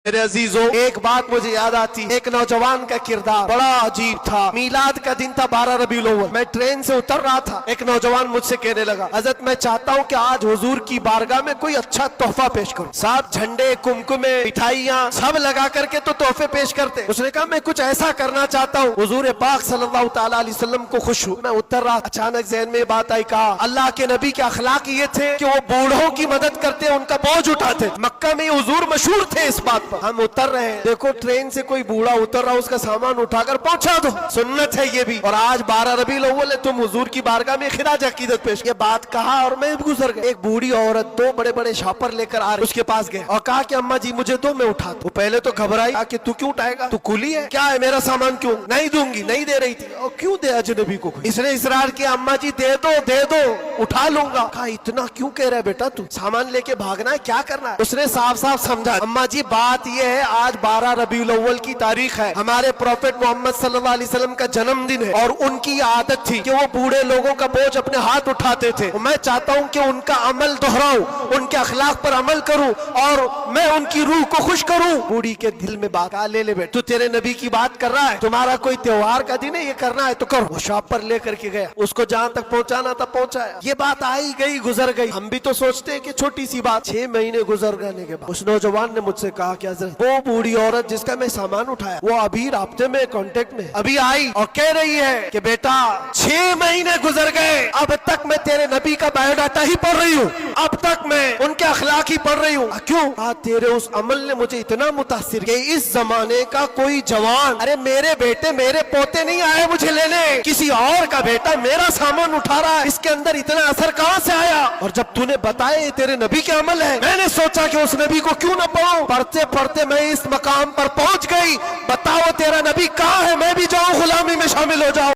میرے عزیزوں، ایک بات مجھے یاد آتی، ایک نوجوان کا کردار بڑا عجیب تھا۔ میلاد کا دن تھا 12 ربیع الاول، میں ٹرین سے اتر رہا تھا، ایک نوجوان مجھ سے کہنے لگا، حضرت میں چاہتا ہوں کہ آج حضور کی بارگاہ میں کوئی اچھا تحفہ پیش کروں۔ صاحب جھنڈے، کمکمے، مٹھائیاں سب لگا کر کے تو تحفے پیش کرتے۔ اس نے کہا میں کچھ ایسا کرنا چاہتا ہوں حضور پاک صلی اللہ تعالی علیہ وسلم کو خوش ہوں۔ میں اتر رہا، اچانک ذہن میں یہ بات آئی، کہا اللہ کے نبی کے اخلاق یہ تھے کہ وہ بوڑھوں کی مدد کرتے، ان کا بوجھ اٹھاتے۔ مکہ میں حضور مشہور تھے اس بات پر۔ ہم اتر رہے ہیں، دیکھو ٹرین سے کوئی بوڑھا اتر رہا، اس کا سامان اٹھا کر پہنچا دو، سنت ہے یہ بھی۔ اور آج 12 ربیع الاول ہے، تم حضور کی بارگاہ میں خراج عقیدت پیش۔ یہ بات کہا اور میں گزر گیا۔ ایک بوڑھی عورت دو بڑے بڑے شاپر لے کر آ رہی، اس کے پاس گئے اور کہا کہ اماں جی مجھے دو، میں اٹھاتا ہوں۔ وہ پہلے تو گھبرائی، کہا کہ تو کیوں اٹھائے گا، تو کلی ہے کیا ہے، میرا سامان کیوں نہیں دوں گی، نہیں دے رہی تھی۔ اور کیوں دے اجنبی کو؟ اس نے اصرار کیا، اماں جی دے دو دے دو، اٹھا لوں گا۔ کہا اتنا کیوں کہہ رہا ہے بیٹا، تو سامان لے کے بھاگنا ہے، کیا کرنا ہے؟ اس نے صاف صاف سمجھا، اماں جی بات یہ ہے آج 12 ربیع الاول کی تاریخ ہے، ہمارے پروفیٹ محمد صلی اللہ علیہ وسلم کا جنم دن ہے، اور ان کی عادت تھی کہ وہ بوڑھے لوگوں کا بوجھ اپنے ہاتھ اٹھاتے تھے۔ میں چاہتا ہوں کہ ان کا عمل دہراؤں، ان کے اخلاق پر عمل کروں اور میں ان کی روح کو خوش کروں۔ بوڑھی کے دل میں بات آ، لے لے بیٹا، تو تیرے نبی کی بات کر رہا ہے، تمہارا کوئی تہوار کا دن ہے، یہ کرنا ہے تو کرو۔ وہ شاپ پر لے کر کے گیا، اس کو جہاں تک پہنچانا تھا پہنچایا۔ یہ بات آئی گئی گزر گئی، ہم بھی تو سوچتے ہیں کہ چھوٹی سی بات۔ 6 مہینے گزر جانے کے بعد اس نوجوان نے مجھ سے کہا کہ حضرت وہ بوڑھی عورت جس کا میں سامان اٹھایا، وہ ابھی رابطے میں، کانٹیکٹ میں ابھی آئی اور کہہ رہی ہے کہ بیٹا 6 مہینے گزر گئے، اب تک میں تیرے نبی کا بایو ڈاٹا ہی پڑھ رہی ہوں، اب تک میں ان کے اخلاق ہی پڑھ رہی ہوں۔ کیوں؟ کہا تیرے اس عمل نے مجھے اتنا متاثر کہ اس زمانے کا کوئی جوان، ارے میرے بیٹے میرے پوتے نہیں آئے مجھے لینے، کسی اور کا بیٹا میرا سامان اٹھا رہا ہے، اس کے اندر اتنا اثر کہاں سے آیا؟ اور جب تو نے بتایا یہ تیرے نبی کے عمل ہے، میں نے سوچا کہ اس نبی کو کیوں نہ پڑھوں۔ پڑھتے پڑھتے میں اس مقام پر پہنچ گئی، بتاؤ تیرا نبی کہاں ہے، میں بھی جاؤں غلامی میں شامل ہو جاؤں۔